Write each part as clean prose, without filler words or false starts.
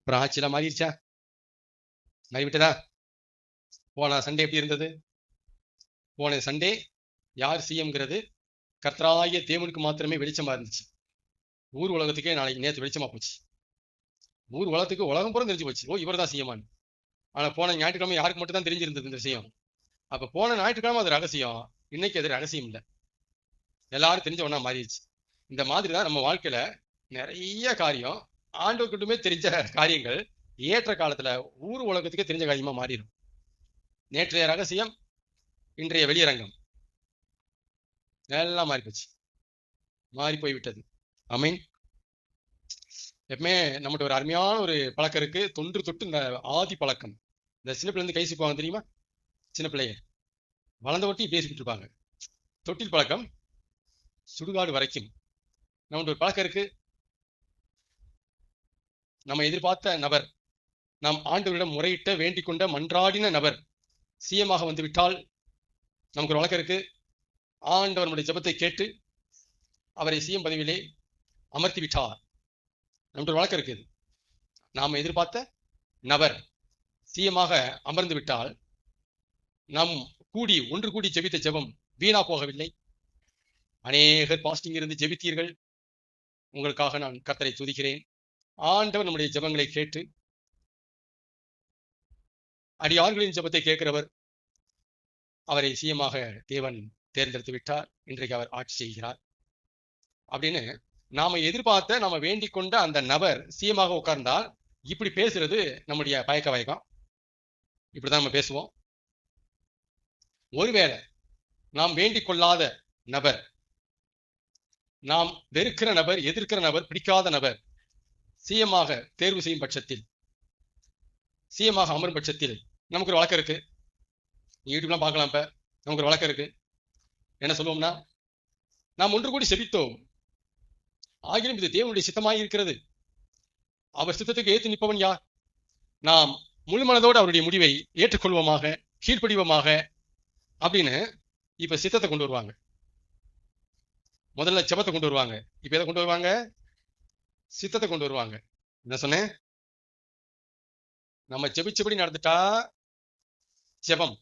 அப்புறம் ஆட்சியெல்லாம் மாறிடுச்சா? மாறிவிட்டதா? போன சண்டே எப்படி இருந்தது? போன சண்டே யார் சிஎம்ங்கிறது கர்த்தராகிய தேவனுக்கு மாத்திரமே வெளிச்சமா இருந்துச்சு. ஊர் உலகத்துக்கே நாளைக்கு நேற்று வெளிச்சமா போச்சு. ஊர் உலகத்துக்கு உலகம் பூரா தெரிஞ்சு போச்சு, ஓ இவர் தான் சிஎம்மான்னு. ஆனா போன ஞாயிற்றுக்கிழமை யாருக்கு மட்டும் தான் தெரிஞ்சிருந்தது இந்த விஷயம். அப்ப போன ஞாயிற்றுக்கிழமை அது ரகசியம், இன்னைக்கு அது ரகசியம் இல்லை, எல்லாரும் தெரிஞ்ச ஒண்ணா மாறிடுச்சு. இந்த மாதிரி தான் நம்ம வாழ்க்கையில நிறைய காரியம் ஆண்டவர்கிட்டமே தெரிஞ்ச காரியங்கள் ஏற்ற காலத்துல ஊர் உலகத்துக்கே தெரிஞ்ச காரியமா மாறிடும். நேற்றைய ரகசியம் இன்றைய வெளியரங்கம் எல்லாம் மாறி போச்சு, மாறி போய்விட்டது. ஆமீன். எப்பவுமே நம்மகிட்ட ஒரு அருமையான ஒரு பழக்கம் இருக்கு, தொன்று தொட்டு இந்த ஆதி பழக்கம். இந்த சின்ன பிள்ளை இருந்து கை சூப்பாங்க தெரியுமா? சின்ன பிள்ளைய வளர்ந்த ஒட்டி பேசிக்கிட்டு இருப்பாங்க. தொட்டில் பழக்கம் சுடுகாடு வரைக்கும் நம்மகிட்ட ஒரு பழக்கம் இருக்கு. நம்ம எதிர்பார்த்த நபர், நாம் ஆண்டவரிடம் முறையிட்ட வேண்டிக் கொண்ட மன்றாடின நபர் சிஎமாக வந்து விட்டால் நமக்கு ஒரு வழக்கம் இருக்கு, ஆண்டவர் நம்முடைய ஜெபத்தை கேட்டு அவரை சிஎம் பதவியிலே அமர்த்தி விட்டார். நமக்கு ஒரு வழக்கம் இருக்குது. நாம் எதிர்பார்த்த நபர் சிஎமாக அமர்ந்து விட்டால் நாம் ஒன்று கூடி ஜெபித்த ஜெபம் வீணா போகவில்லை. அநேகர் பாஸ்டிங் இருந்து ஜெபித்தீர்கள், உங்களுக்காக நான் கர்த்தரை துதிக்கிறேன். ஆண்டவர் நம்முடைய ஜெபங்களை கேட்டு அடியார்களின் ஜெபத்தை கேட்கிறவர், அவரை சிஎமாக தேவன் தேர்ந்தெடுத்து விட்டார், இன்றைக்கு அவர் ஆட்சி செய்கிறார் அப்படின்னு நாம எதிர்பார்த்த நாம வேண்டிக் கொண்ட அந்த நபர் சிஎமாக உட்கார்ந்தால் இப்படி பேசுறது நம்முடைய பழக்க வழக்கம். இப்படிதான் நம்ம பேசுவோம். ஒருவேளை நாம் வேண்டிக் கொள்ளாத நபர், நாம் வெறுக்கிற நபர், எதிர்க்கிற நபர், பிடிக்காத நபர் சிஎமாக தேர்வு செய்யும் பட்சத்தில், சிஎமாக அமரும் பட்சத்தில் நமக்கு ஒரு வழக்கம் இருக்கு. யூடியூப்லாம் பார்க்கலாம். இப்ப நமக்கு ஒரு வழக்கம் இருக்கு. என்ன சொல்லுவோம்னா, நாம் ஒன்று கூடி செபித்தோம், ஆகிலும் இது தேவனுடைய சித்தமாய் இருக்கிறது, அவர் சித்தத்துக்கு ஏற்று நிற்பவன் யார்? நாம் முழு மனதோடு அவருடைய முடிவை ஏற்றுக்கொள்வோமாக, கீழ்ப்படிவோமாக அப்படின்னு இப்ப சித்தத்தை கொண்டு வருவாங்க. முதல்ல ஜெபத்தை கொண்டு வருவாங்க, இப்ப எதை கொண்டு வருவாங்க? சித்தத்தை கொண்டு வருவாங்க. என்ன சொன்னேன்? நம்ம ஜெபிச்சபடி நடந்துட்டா ஜெபம்,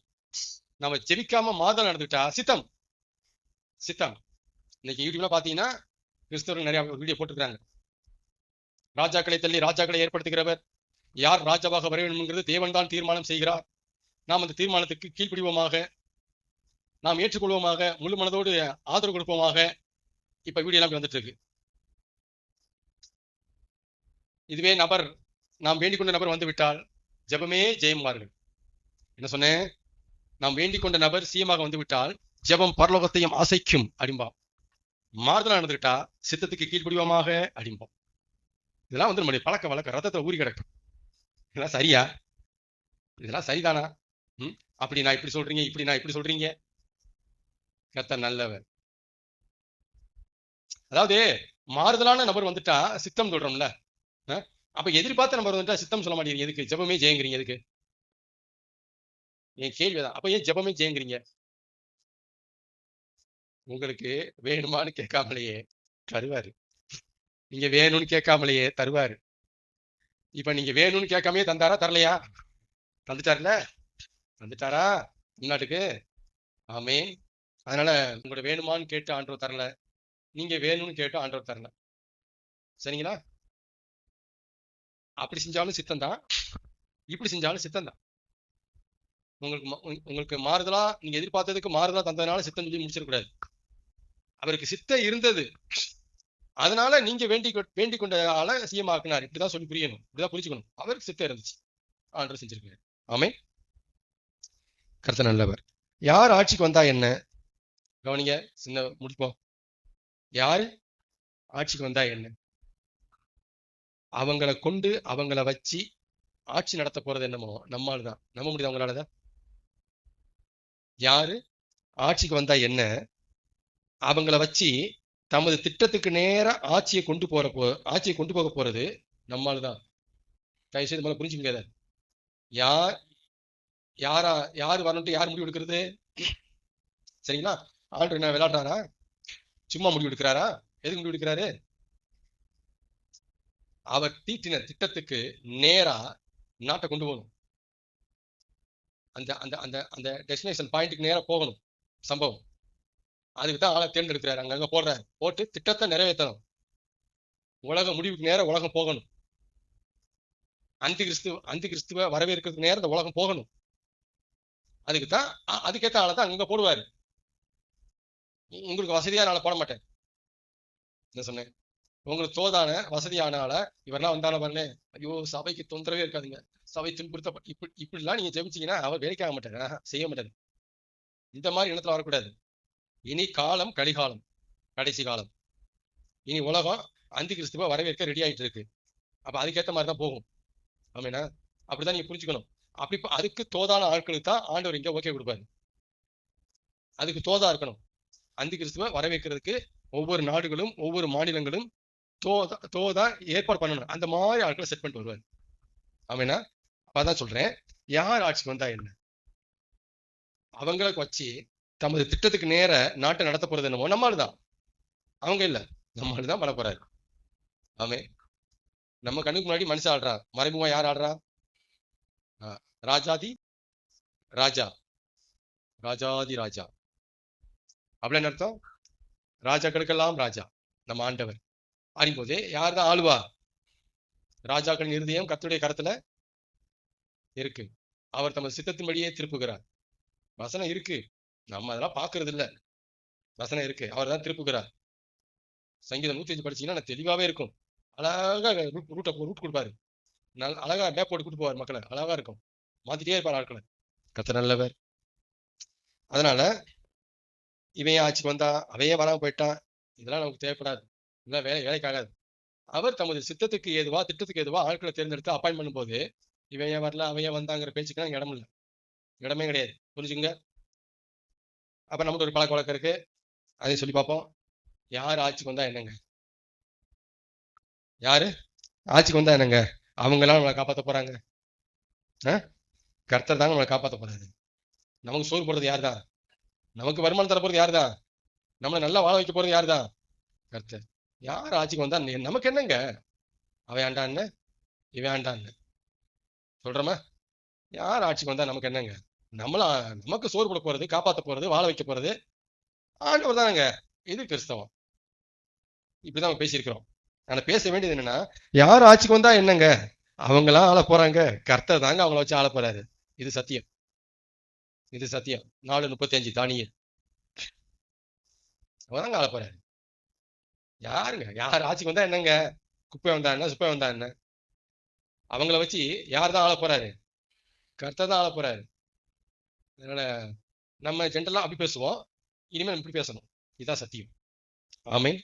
நம்ம ஜெபிக்காம மாதம் நடந்துட்டா சித்தம். சித்தம் இன்னைக்கு யூடியூப்ல பாத்தீங்கன்னா கிறிஸ்தவர்கள் நிறைய வீடியோ போட்டுக்கிறாங்க. ராஜாக்களை தள்ளி ராஜாக்களை ஏற்படுத்துகிறவர், யார் ராஜாவாக வர வேண்டும்ங்கிறது தேவன் தான் தீர்மானம் செய்கிறார், நாம் அந்த தீர்மானத்துக்கு கீழ்ப்படிவோமாக, நாம் ஏற்றுக்கொள்வோமாக, முழு மனதோடு ஆதரவு கொடுப்போமாக. இப்ப வீடியோ எல்லாம் வந்துட்டு இருக்கு. இதுவே நபர், நாம் வேண்டிக் கொண்ட நபர் வந்து விட்டால் ஜெபமே ஜெயமார்கள். என்ன சொன்னேன்? நாம் வேண்டிக் கொண்ட நபர் சிஎமாக வந்து விட்டால் ஜெபம் பரலோகத்தையும் அசைக்கும் அடிம்போம். மாறுதலா நடந்துக்கிட்டா சித்தத்துக்கு கீழ்ப்படிவோமாக அடிம்போம். இதெல்லாம் வந்து நம்முடைய பழக்க வழக்க ரத்தத்தை ஊறி கிடக்கும். இதெல்லாம் சரியா? இதெல்லாம் சரிதானா? அப்படி நான் இப்படி சொல்றீங்க, இப்படி நான் இப்படி சொல்றீங்க. கர்த்தர் நல்லவர். அதாவது மாறுதலான நபர் வந்துட்டா சித்தம் சொல்றோம்ல, அப்ப எதிர்பார்த்த நபர் வந்துட்டா சித்தம் சொல்ல மாட்டேங்கிறீங்க. எதுக்கு ஜெபமே ஜெயங்கிறீங்க? எதுக்கு? என் கேள்விதான். அப்ப ஏன் ஜெபமே ஜெயங்கிறீங்க? உங்களுக்கு வேணுமான்னு கேட்காமலேயே தருவாரு. நீங்க வேணும்னு கேட்காமலேயே தருவாரு. இப்ப நீங்க வேணும்னு கேட்காமயே தந்தாரா? தரலையா? தந்துட்டாருல, தந்துட்டாரா முன்னாட்டுக்கு? ஆமே. அதனால உங்களோட வேணுமான்னு கேட்டு ஆண்டவர் தரல, நீங்க வேணும்னு கேட்டு ஆண்டவர் தரல. சரிங்களா? அப்படி செஞ்சாலும் சித்தம் தான், இப்படி செஞ்சாலும் சித்தம் தான். உங்களுக்கு மாறுதலா, நீங்க எதிர்பார்த்ததுக்கு மாறுதலா தந்ததுனால சித்தம் சொல்லி முடிச்சிடக்கூடாது. அவருக்கு சித்தம் இருந்தது, அதனால நீங்க வேண்டிக் கொண்ட ஆள சிஎமாக்குனார். இப்படிதான் சொல்லி புரியணும், இப்படிதான் புரிஞ்சுக்கணும். அவருக்கு சித்தம் இருந்துச்சு, ஆண்டவர் செஞ்சிருக்காரு. ஆமே. கர்த்தர் நல்லவர். யார் ஆட்சிக்கு வந்தா என்ன? கவனிங்க, சின்ன முடிப்போம். யாரு ஆட்சிக்கு வந்தா என்ன? அவங்கள கொண்டு அவங்கள வச்சு ஆட்சி நடத்த போறது என்னமோ நம்மால்தான். நம்ப முடியுது அவங்களாலதான்? யாரு ஆட்சிக்கு வந்தா என்ன? அவங்கள வச்சு தமது திட்டத்துக்கு நேர ஆட்சியை கொண்டு போக போறது நம்மால்தான். தயவு செய்து மேல புரிஞ்சுங்க. யார் வரணும்ட்டு யார் முடிவு எடுக்கிறது? சரிங்களா? ஆண்டு என்ன விளையாடுறாரா? சும்மா முடிவு எடுக்கிறாரா? எதுக்கு முடிவு எடுக்கிறாரு? அவர் தீட்டின திட்டத்துக்கு நேரா நாட்டை கொண்டு போகணும். அந்த அந்த அந்த அந்த டெஸ்டினேஷன் பாயிண்ட்டுக்கு நேரா போகணும் சம்பவம். அதுக்கு தான் ஆளை தேர்ந்தெடுக்கிறாரு, அங்கங்க போடுறாரு, போட்டு திட்டத்தை நிறைவேற்றணும். உலக முடிவுக்கு நேரம் உலகம் போகணும். அந்தி கிறிஸ்துவ வரவேற்கிறதுக்கு நேரம் இந்த உலகம் போகணும். அதுக்கு தான் அதுக்கேற்ற ஆளை தான் அங்கங்க போடுவாரு. உங்களுக்கு வசதியான ஆளை போட மாட்டேன். என்ன சொன்னேன்? உங்களுக்கு தோதான வசதியான ஆளை இவரெல்லாம் வந்தாலும் பாருங்க, ஐயோ சபைக்கு தொந்தரவே இருக்காதுங்க, சபை துன்புறுத்த இப்படிலாம் நீங்க ஜெபிச்சீங்கன்னா அவர் வேலைக்காக மாட்டாரு, செய்ய மாட்டாரு. இந்த மாதிரி இடத்துல வரக்கூடாது. இனி காலம் கலிகாலம், கடைசி காலம். இனி உலகம் அந்தி கிறிஸ்துவ வரவேற்க ரெடி ஆயிட்டு இருக்கு. அப்ப அதுக்கேற்ற மாதிரி தான் போகும். ஆமேனா? அப்படிதான் நீங்க புரிஞ்சுக்கணும். அப்படி அதுக்கு தோதான ஆட்களுக்கு தான் ஆண்டவர் இங்க ஓகே கொடுப்பாரு. அதுக்கு தோதா இருக்கணும். அந்தி கிறிஸ்துவ வரவேற்கிறதுக்கு ஒவ்வொரு நாடுகளும் ஒவ்வொரு மாநிலங்களும் தோதா ஏற்பாடு பண்ணணும். அந்த மாதிரி ஆட்களை செட் பண்ணிட்டு வருவார். ஆமேனா? அப்பதான் சொல்றேன், யார் ஆட்சிக்கு வந்தா என்ன, அவங்களுக்கு வச்சு தமது திட்டத்துக்கு நேர நாட்டை நடத்த போறது என்னமோ நம்மளுதான். அவங்க இல்ல, நம்மளுதான் பண்ண போறாரு. ஆமே. நம்ம கண்ணுக்கு முன்னாடி மனுஷன் ஆடுறான், மறைமுகமா யார் ஆடுறா? ராஜாதி ராஜா, ராஜாதி ராஜா. அப்படின்னு அர்த்தம், ராஜாக்களுக்கெல்லாம் ராஜா நம்ம ஆண்டவர். அறியும்போது யார் தான் ஆளுவா? ராஜாக்களின் இருதயம் கர்த்தருடைய கரத்துல இருக்கு. அவர் தமது சித்தத்தின்படியே திருப்புகிறார். வசனம் இருக்கு, நம்ம அதெல்லாம் பாக்குறது இல்ல. வசனம் இருக்கு, அவர் தான் திருப்புகிறார். சங்கீதம் 105 படிச்சீங்கன்னா தெளிவாவே இருக்கும். அழகா ரூட் கொடுப்பாரு, அழகா மேப் போட்டு கூட்டு போவார் மக்களை. அழகா இருக்கும், மாத்திட்டே இருப்பார் ஆட்களை. கர்த்தர் நல்லவர். அதனால இவன் ஆட்சிக்கு வந்தா அவையே வராம போயிட்டான், இதெல்லாம் நமக்கு தேவைப்படாது, இதெல்லாம் வேலைக்காகாது. அவர் தமது சித்தத்துக்கு ஏதுவா திட்டத்துக்கு ஏதுவா ஆட்களை தேர்ந்தெடுத்து அப்பாயின் பண்ணும்போது இவன் ஏன் வரல அவையே வந்தாங்கிற பேச்சுக்கெல்லாம் இடம் இல்லை, இடமே கிடையாது. புரிஞ்சுங்க. அப்ப நமக்கு ஒரு பழக்க வழக்கம் இருக்கு, அதையும் சொல்லி பார்ப்போம். யார் ஆட்சிக்கு வந்தா என்னங்க? யாரு ஆட்சிக்கு வந்தா என்னங்க? அவங்க எல்லாம் நம்மளை காப்பாற்ற போறாங்க? கர்த்தர் தாங்க நம்மளை காப்பாற்ற போறாரு. நமக்கு சோறு போடுறது யார் தான்? நமக்கு வருமானம் தர போறது யார் தான்? நம்மளை நல்லா வாழ வைக்க போறது யார் தான்? கர்த்தர். யார் ஆட்சிக்கு வந்தா நமக்கு என்னங்க? அவன் ஆண்டான்னு இவன் ஆண்டான்னு சொல்றோமா? யார் ஆட்சிக்கு வந்தா நமக்கு என்னங்க? நமக்கு சோறு போட போறது, காப்பாற்ற போறது, வாழ வைக்க போறது ஆண்டவர் தானங்க. இது கிறிஸ்தவம். இப்படிதான் நம்ம பேசியிருக்கிறோம். ஆனா பேச வேண்டியது என்னன்னா, யார் ஆட்சிக்கு வந்தா என்னங்க? அவங்களாம் ஆள போறாங்க, கர்த்தர் தாங்க அவங்கள வச்சு ஆள போறாரு. இது சத்தியம், இது சத்தியம். 4:35 தானியேல். அவதாங்க ஆள போறாரு. யாருங்க? யார் ஆட்சிக்கு வந்தா என்னங்க? குப்பை வந்தா என்ன, சுப்பை வந்தா என்ன? அவங்கள வச்சு யார் தான் ஆள போறாரு? கர்த்தர் தான் ஆள போறாரு. அதனால நம்ம ஜென்ரலா அப்படி பேசுவோம், இனிமேல் இப்படி பேசணும். இதுதான் சத்தியம். ஆமென்.